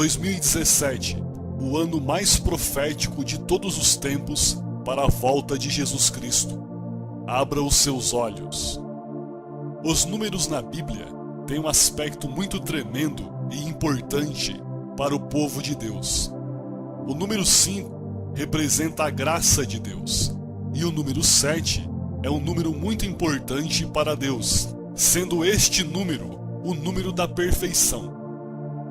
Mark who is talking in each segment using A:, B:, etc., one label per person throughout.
A: 2017, o ano mais profético de todos os tempos para a volta de Jesus Cristo. Abra os seus olhos. Os números na Bíblia têm um aspecto muito tremendo e importante para o povo de Deus. O número 5 representa a graça de Deus, e o número 7 é um número muito importante para Deus, sendo este número o número da perfeição.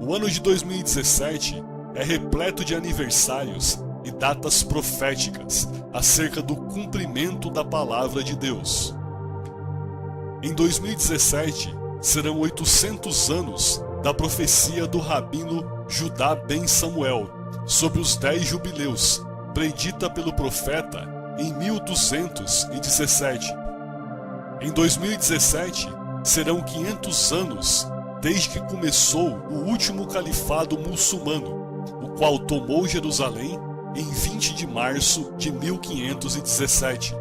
A: O ano de 2017 é repleto de aniversários e datas proféticas acerca do cumprimento da palavra de Deus. Em 2017 serão 800 anos da profecia do rabino Judá ben Samuel sobre os 10 jubileus, predita pelo profeta em 1217. Em 2017 serão 500 anos desde que começou o último califado muçulmano, o qual tomou Jerusalém em 20 de março de 1517.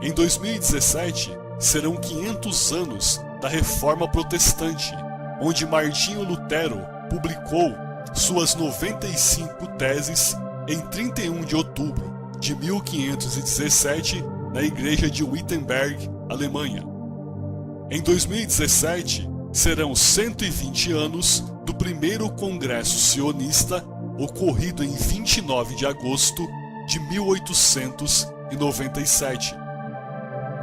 A: Em 2017 serão 500 anos da Reforma Protestante, onde Martinho Lutero publicou suas 95 teses em 31 de outubro de 1517 na igreja de Wittenberg, Alemanha. Em 2017 serão 120 anos do primeiro Congresso Sionista, ocorrido em 29 de agosto de 1897.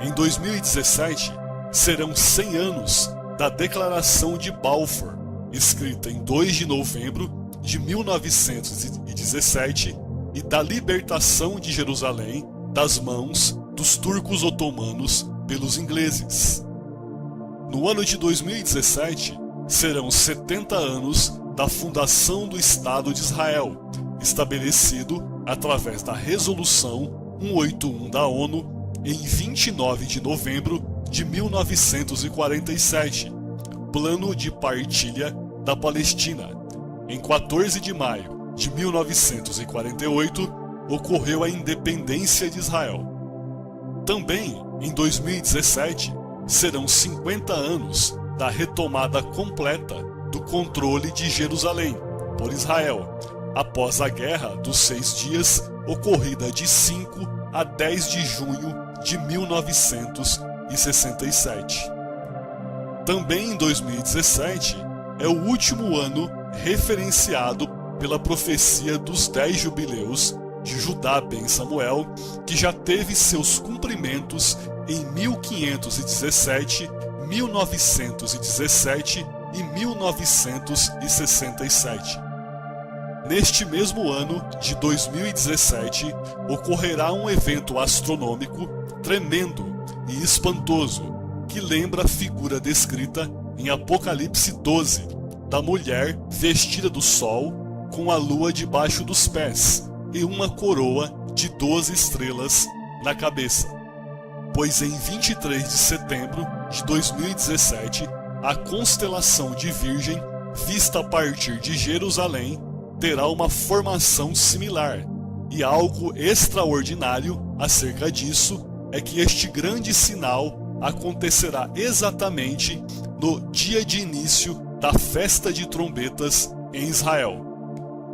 A: Em 2017 serão 100 anos da Declaração de Balfour, escrita em 2 de novembro de 1917, e da libertação de Jerusalém das mãos dos turcos otomanos pelos ingleses. No ano de 2017, serão 70 anos da fundação do Estado de Israel, estabelecido através da Resolução 181 da ONU em 29 de novembro de 1947, Plano de Partilha da Palestina. Em 14 de maio de 1948, ocorreu a independência de Israel. Também, em 2017, serão 50 anos da retomada completa do controle de Jerusalém por Israel, após a Guerra dos 6 Dias, ocorrida de 5 a 10 de junho de 1967. Também em 2017 é o último ano referenciado pela profecia dos 10 jubileus de Judá ben Samuel, que já teve seus cumprimentos em 1517, 1917 e 1967. Neste mesmo ano de 2017, ocorrerá um evento astronômico tremendo e espantoso, que lembra a figura descrita em Apocalipse 12, da mulher vestida do sol, com a lua debaixo dos pés e uma coroa de 12 estrelas na cabeça. Pois em 23 de setembro de 2017, a constelação de Virgem, vista a partir de Jerusalém, terá uma formação similar, e algo extraordinário acerca disso é que este grande sinal acontecerá exatamente no dia de início da festa de trombetas em Israel,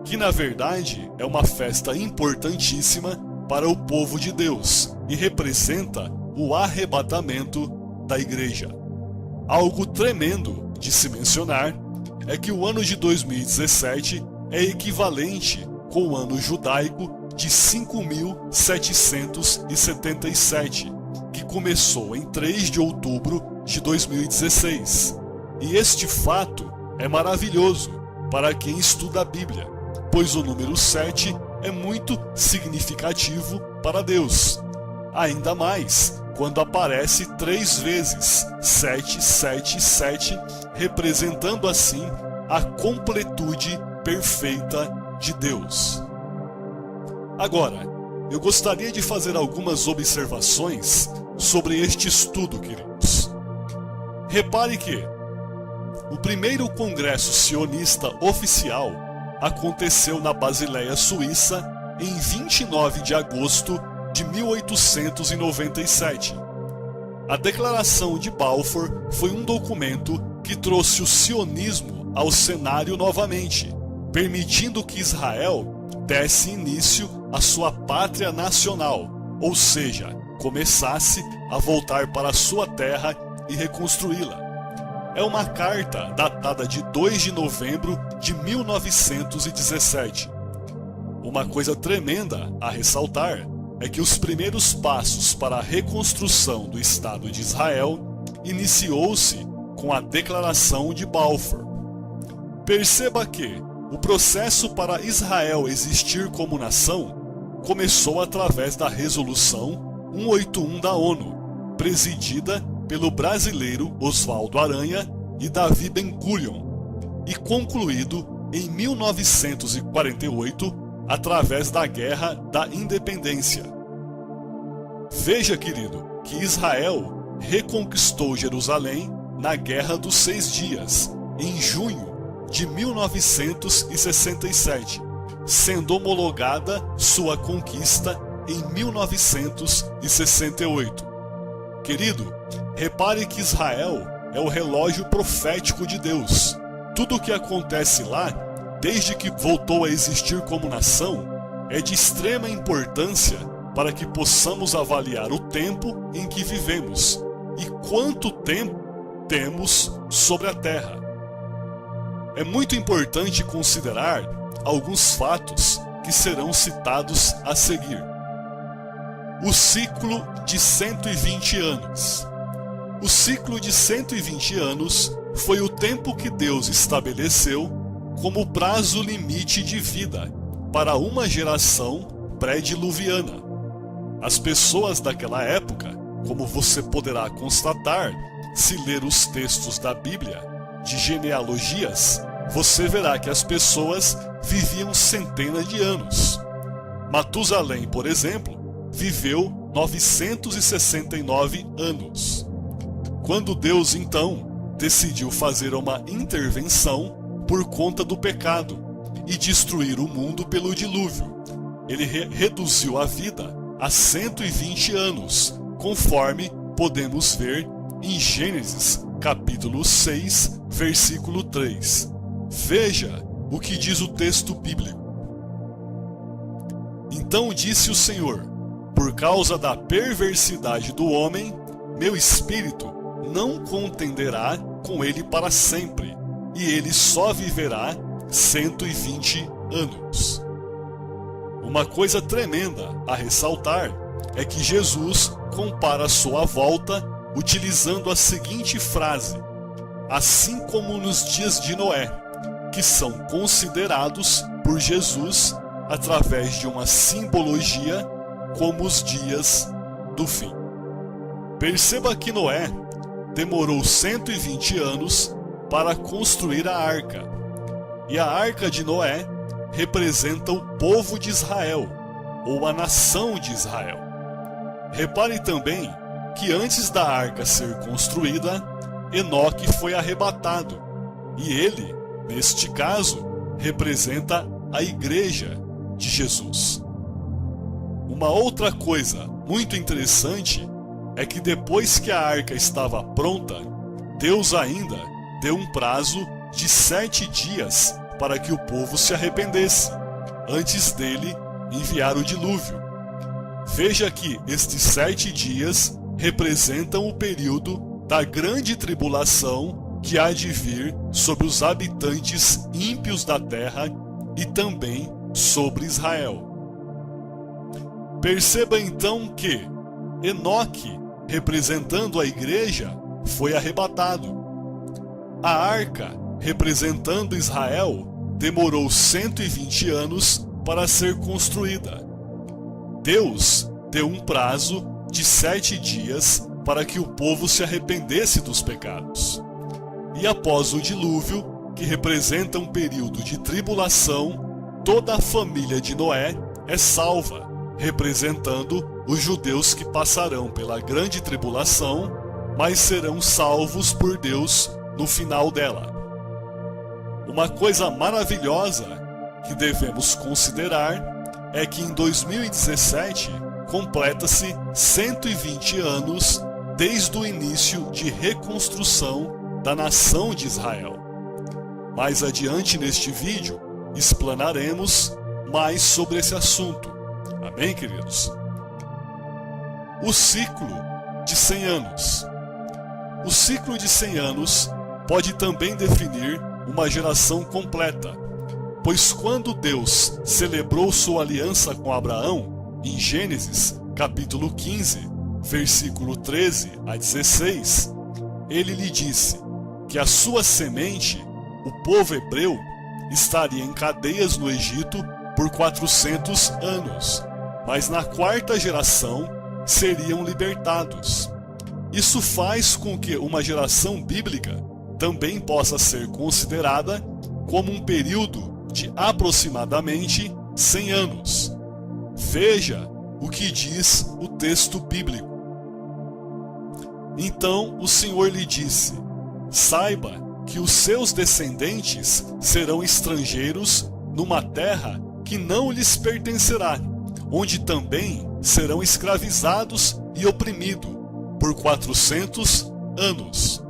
A: que na verdade é uma festa importantíssima para o povo de Deus e representa o arrebatamento da igreja. Algo tremendo de se mencionar é que o ano de 2017 é equivalente com o ano judaico de 5.777, que começou em 3 de outubro de 2016. E este fato é maravilhoso para quem estuda a Bíblia, pois o número 7 é muito significativo para Deus. Ainda mais quando aparece 3 vezes 777, representando assim a completude perfeita de Deus. Agora, eu gostaria de fazer algumas observações sobre este estudo, queridos. Repare que o primeiro congresso sionista oficial aconteceu na Basileia, Suíça, em 29 de agosto de 1897. A Declaração de Balfour foi um documento que trouxe o sionismo ao cenário novamente, permitindo que Israel desse início à sua pátria nacional, ou seja, começasse a voltar para a sua terra e reconstruí-la. É uma carta datada de 2 de novembro de 1917. Uma coisa tremenda a ressaltar é que os primeiros passos para a reconstrução do Estado de Israel iniciou-se com a Declaração de Balfour. Perceba que o processo para Israel existir como nação começou através da Resolução 181 da ONU, presidida pelo brasileiro Oswaldo Aranha e Davi Ben-Gurion, e concluído em 1948 através da Guerra da Independência. Veja, querido, que Israel reconquistou Jerusalém na Guerra dos 6 Dias, em junho de 1967, sendo homologada sua conquista em 1968. Querido, repare que Israel é o relógio profético de Deus. Tudo o que acontece lá, desde que voltou a existir como nação, é de extrema importância para que possamos avaliar o tempo em que vivemos e quanto tempo temos sobre a terra. É muito importante considerar alguns fatos que serão citados a seguir. O ciclo de 120 anos. O ciclo de 120 anos foi o tempo que Deus estabeleceu como prazo limite de vida para uma geração pré-diluviana. As pessoas daquela época, como você poderá constatar se ler os textos da Bíblia, de genealogias, você verá que as pessoas viviam centenas de anos. Matusalém, por exemplo, viveu 969 anos. Quando Deus, então, decidiu fazer uma intervenção por conta do pecado e destruir o mundo pelo dilúvio, ele reduziu a vida a 120 anos, conforme podemos ver em Gênesis, capítulo 6, versículo 3. Veja o que diz o texto bíblico. Então disse o Senhor: por causa da perversidade do homem, meu espírito não contenderá com ele para sempre, e ele só viverá 120 anos. Uma coisa tremenda a ressaltar é que Jesus compara sua volta utilizando a seguinte frase: assim como nos dias de Noé, que são considerados por Jesus, através de uma simbologia, como os dias do fim. Perceba que Noé demorou 120 anos para construir a arca, e a arca de Noé representa o povo de Israel, ou a nação de Israel. Repare também que antes da arca ser construída, Enoque foi arrebatado, e ele, neste caso, representa a igreja de Jesus. Uma outra coisa muito interessante é que depois que a arca estava pronta, Deus ainda deu um prazo de 7 dias para que o povo se arrependesse, antes dele enviar o dilúvio. Veja que estes 7 dias representam o período da grande tribulação que há de vir sobre os habitantes ímpios da terra e também sobre Israel. Perceba então que Enoque, representando a igreja, foi arrebatado. A arca, representando Israel, demorou 120 anos para ser construída. Deus deu um prazo de 7 dias para que o povo se arrependesse dos pecados. E após o dilúvio, que representa um período de tribulação, toda a família de Noé é salva, representando os judeus que passarão pela grande tribulação, mas serão salvos por Deus no final dela. Uma coisa maravilhosa que devemos considerar é que em 2017 completa-se 120 anos desde o início de reconstrução da nação de Israel. Mais adiante neste vídeo, explanaremos mais sobre esse assunto. Amém, queridos? O ciclo de 100 anos. O ciclo de 100 anos pode também definir uma geração completa, pois quando Deus celebrou sua aliança com Abraão, em Gênesis, capítulo 15, versículo 13 a 16, ele lhe disse que a sua semente, o povo hebreu, estaria em cadeias no Egito por 400 anos, mas na quarta geração seriam libertados. Isso faz com que uma geração bíblica também possa ser considerada como um período de aproximadamente 100 anos. Veja o que diz o texto bíblico. Então o Senhor lhe disse: saiba que os seus descendentes serão estrangeiros numa terra que não lhes pertencerá, onde também serão escravizados e oprimidos por 400 anos.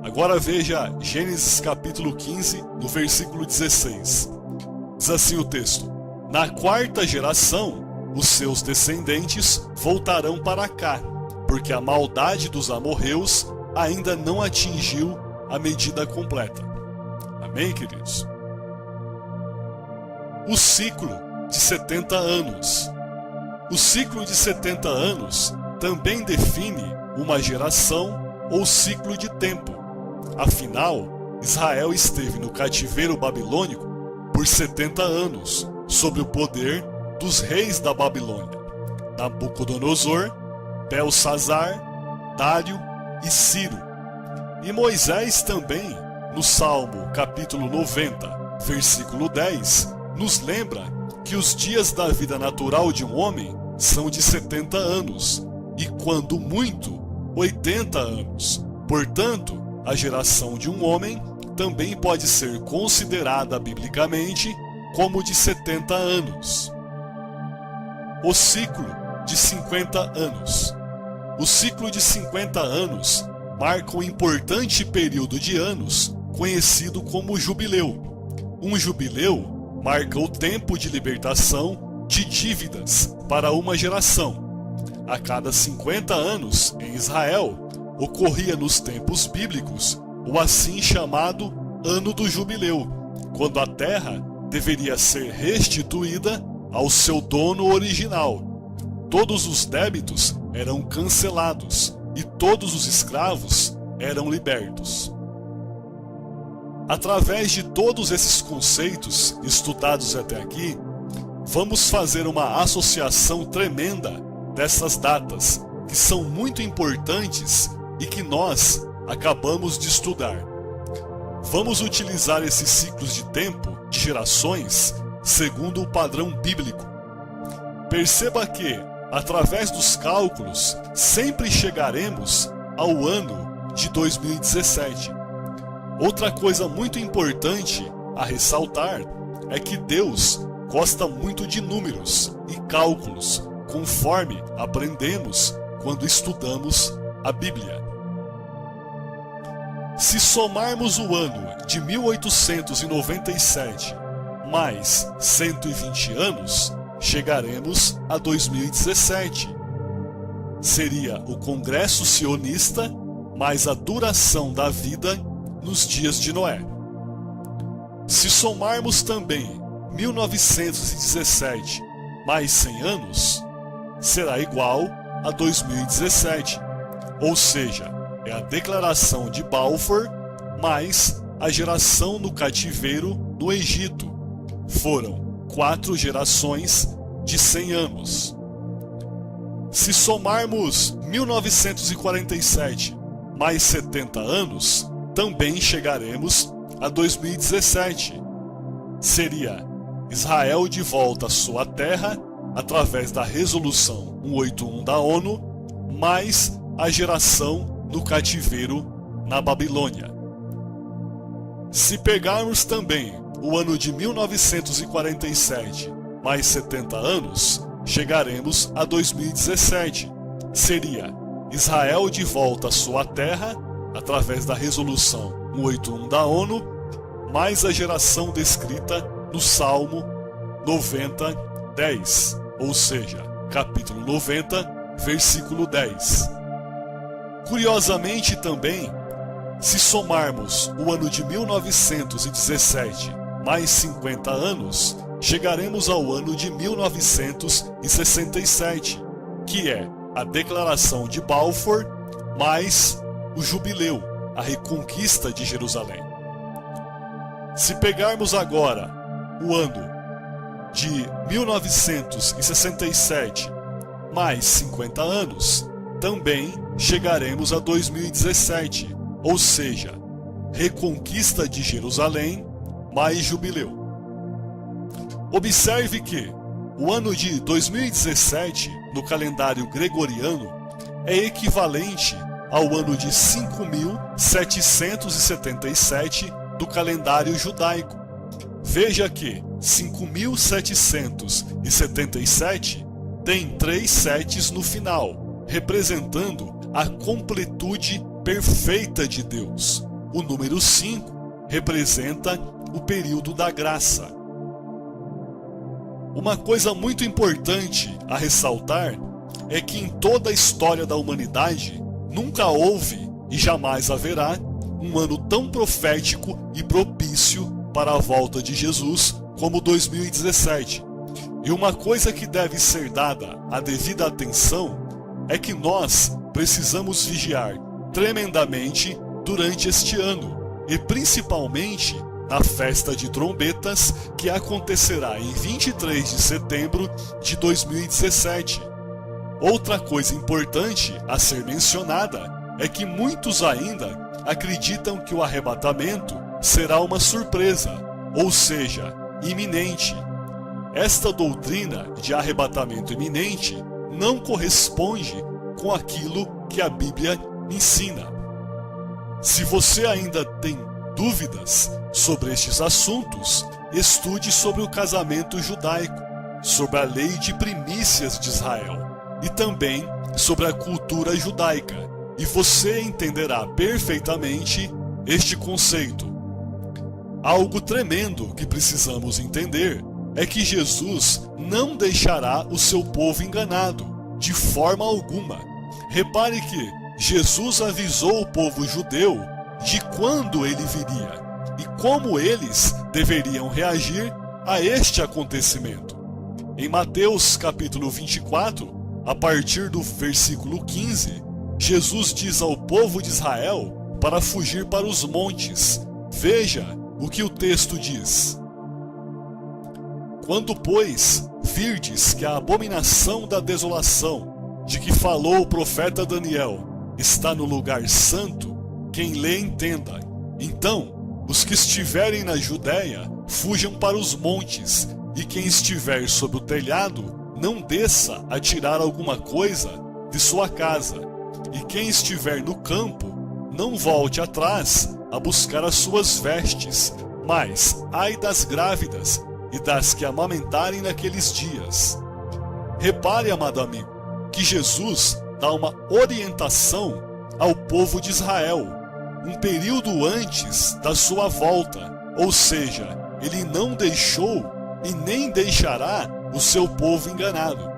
A: Agora veja Gênesis capítulo 15, no versículo 16. Diz assim o texto: na quarta geração, os seus descendentes voltarão para cá, porque a maldade dos amorreus ainda não atingiu a medida completa. Amém, queridos? O ciclo de 70 anos. O ciclo de 70 anos também define uma geração ou ciclo de tempo. Afinal, Israel esteve no cativeiro babilônico por 70 anos, sob o poder dos reis da Babilônia, Nabucodonosor, Belsazar, Dário e Ciro. E Moisés também, no Salmo capítulo 90, versículo 10, nos lembra que os dias da vida natural de um homem são de 70 anos, e quando muito, 80 anos. Portanto, a geração de um homem também pode ser considerada biblicamente como de 70 anos. O ciclo de 50 anos. O ciclo de 50 anos marca um importante período de anos conhecido como jubileu. Um jubileu marca o tempo de libertação de dívidas para uma geração. A cada 50 anos, em Israel, ocorria nos tempos bíblicos o assim chamado Ano do Jubileu, quando a terra deveria ser restituída ao seu dono original. Todos os débitos eram cancelados e todos os escravos eram libertos. Através de todos esses conceitos estudados até aqui, vamos fazer uma associação tremenda dessas datas, que são muito importantes e que nós acabamos de estudar. Vamos utilizar esses ciclos de tempo, de gerações, segundo o padrão bíblico. Perceba que, através dos cálculos, sempre chegaremos ao ano de 2017. Outra coisa muito importante a ressaltar é que Deus gosta muito de números e cálculos, conforme aprendemos quando estudamos a Bíblia. Se somarmos o ano de 1897 mais 120 anos, chegaremos a 2017. Seria o Congresso Sionista mais a duração da vida nos dias de Noé. Se somarmos também 1917 mais 100 anos, será igual a 2017, ou seja, é a Declaração de Balfour mais a geração no cativeiro no Egito. Foram 4 gerações de 100 anos. Se somarmos 1947 mais 70 anos, também chegaremos a 2017. Seria Israel de volta à sua terra através da Resolução 181 da ONU, mais a geração no cativeiro na Babilônia. Se pegarmos também o ano de 1947 mais 70 anos, chegaremos a 2017. Seria Israel de volta à sua terra através da Resolução 181 da ONU, mais a geração descrita no Salmo 90, 10, ou seja, capítulo 90, versículo 10. Curiosamente também, se somarmos o ano de 1917 mais 50 anos, chegaremos ao ano de 1967, que é a Declaração de Balfour mais o Jubileu, a Reconquista de Jerusalém. Se pegarmos agora o ano de 1967 mais 50 anos, também chegaremos a 2017, ou seja, Reconquista de Jerusalém mais Jubileu. Observe que o ano de 2017 no calendário gregoriano é equivalente ao ano de 5.777 do calendário judaico. Veja que 5.777 tem 3 setes no final, representando a completude perfeita de Deus. O número 5 representa o período da graça. Uma coisa muito importante a ressaltar é que em toda a história da humanidade nunca houve e jamais haverá um ano tão profético e propício para a volta de Jesus como 2017. E uma coisa que deve ser dada a devida atenção é que nós precisamos vigiar tremendamente durante este ano, e principalmente na festa de trombetas que acontecerá em 23 de setembro de 2017. Outra coisa importante a ser mencionada é que muitos ainda acreditam que o arrebatamento será uma surpresa, ou seja, iminente. Esta doutrina de arrebatamento iminente não corresponde com aquilo que a Bíblia ensina. Se você ainda tem dúvidas sobre estes assuntos, estude sobre o casamento judaico, sobre a lei de primícias de Israel e também sobre a cultura judaica, e você entenderá perfeitamente este conceito. Algo tremendo que precisamos entender é que Jesus não deixará o seu povo enganado, de forma alguma. Repare que Jesus avisou o povo judeu de quando ele viria e como eles deveriam reagir a este acontecimento. Em Mateus capítulo 24, a partir do versículo 15, Jesus diz ao povo de Israel para fugir para os montes. Veja o que o texto diz. Quando, pois, virdes que a abominação da desolação, de que falou o profeta Daniel, está no lugar santo, quem lê entenda. Então, os que estiverem na Judéia, fujam para os montes, e quem estiver sobre o telhado, não desça a tirar alguma coisa de sua casa, e quem estiver no campo, não volte atrás a buscar as suas vestes, mas ai das grávidas e das que amamentarem naqueles dias. Repare, amado amigo, que Jesus dá uma orientação ao povo de Israel, um período antes da sua volta, ou seja, ele não deixou e nem deixará o seu povo enganado.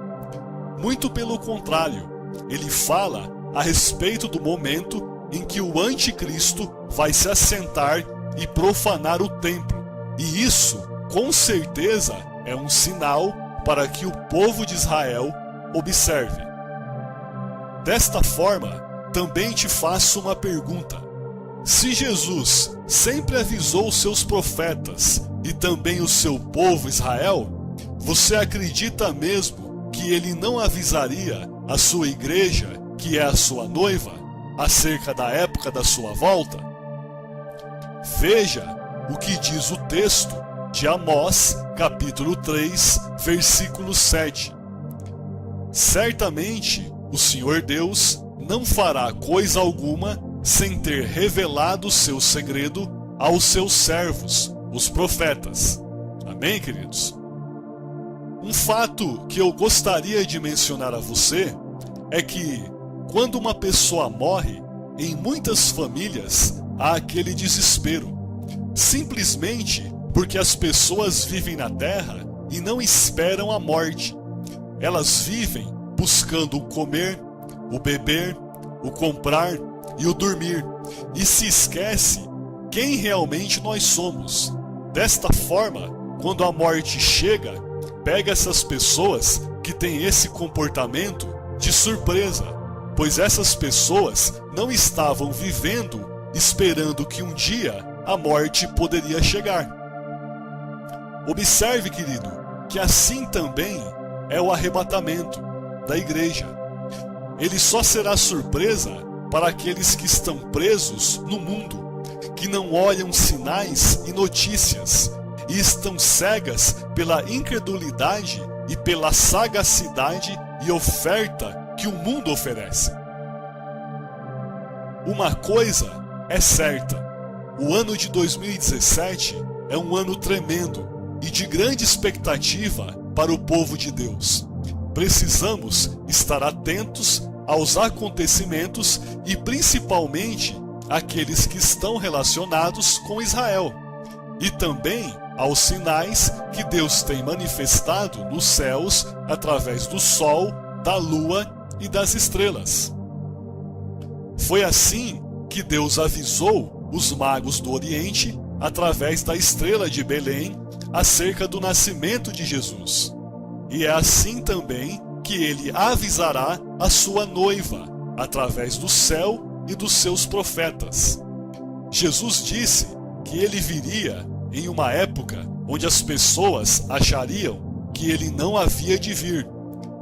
A: Muito pelo contrário, ele fala a respeito do momento em que o anticristo vai se assentar e profanar o templo, e isso, com certeza, é um sinal para que o povo de Israel observe. Desta forma, também te faço uma pergunta. Se Jesus sempre avisou seus profetas e também o seu povo Israel, você acredita mesmo que ele não avisaria a sua igreja, que é a sua noiva, acerca da época da sua volta? Veja o que diz o texto de Amós, capítulo 3, versículo 7. Certamente o Senhor Deus não fará coisa alguma sem ter revelado seu segredo aos seus servos, os profetas. Amém, queridos? Um fato que eu gostaria de mencionar a você é que, quando uma pessoa morre, em muitas famílias há aquele desespero. Simplesmente porque as pessoas vivem na terra e não esperam a morte. Elas vivem buscando o comer, o beber, o comprar e o dormir, e se esquece quem realmente nós somos. Desta forma, quando a morte chega, pega essas pessoas que têm esse comportamento de surpresa, pois essas pessoas não estavam vivendo esperando que um dia a morte poderia chegar. Observe, querido, que assim também é o arrebatamento da igreja. Ele só será surpresa para aqueles que estão presos no mundo, que não olham sinais e notícias, e estão cegas pela incredulidade e pela sagacidade e oferta que o mundo oferece. Uma coisa é certa: o ano de 2017 é um ano tremendo e de grande expectativa para o povo de Deus. Precisamos estar atentos aos acontecimentos e principalmente aqueles que estão relacionados com Israel, e também aos sinais que Deus tem manifestado nos céus através do sol, da lua e das estrelas. Foi assim que Deus avisou os magos do Oriente através da estrela de Belém acerca do nascimento de Jesus. E é assim também que ele avisará a sua noiva através do céu e dos seus profetas. Jesus disse que ele viria em uma época onde as pessoas achariam que ele não havia de vir.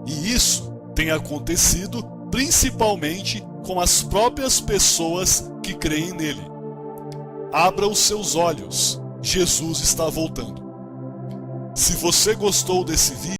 A: E isso tem acontecido principalmente com as próprias pessoas que creem nele. Abra os seus olhos, Jesus está voltando. Se você gostou desse vídeo,